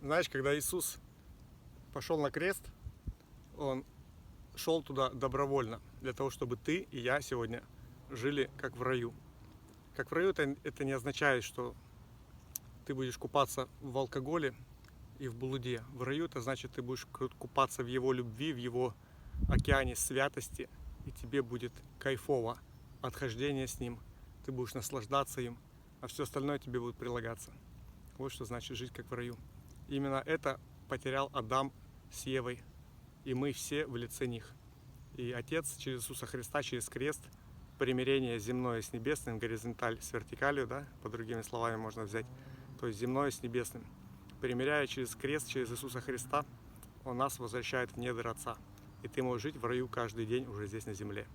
Знаешь, когда Иисус пошел на крест, Он шел туда добровольно, для того, чтобы ты и я сегодня жили как в раю. Как в раю это не означает, что ты будешь купаться в алкоголе и в блуде. В раю это значит, ты будешь купаться в Его любви, в Его океане святости, и тебе будет кайфово от хождения с Ним. Ты будешь наслаждаться им, а все остальное тебе будет прилагаться. Вот что значит жить как в раю. Именно это потерял Адам с Евой, и мы все в лице них. И Отец через Иисуса Христа, через крест, примирение земное с небесным, горизонталь с вертикалью, да, по другими словами можно взять, то есть земное с небесным. Примиряя через крест, через Иисуса Христа, Он нас возвращает в недр Отца. И ты можешь жить в раю каждый день уже здесь на земле.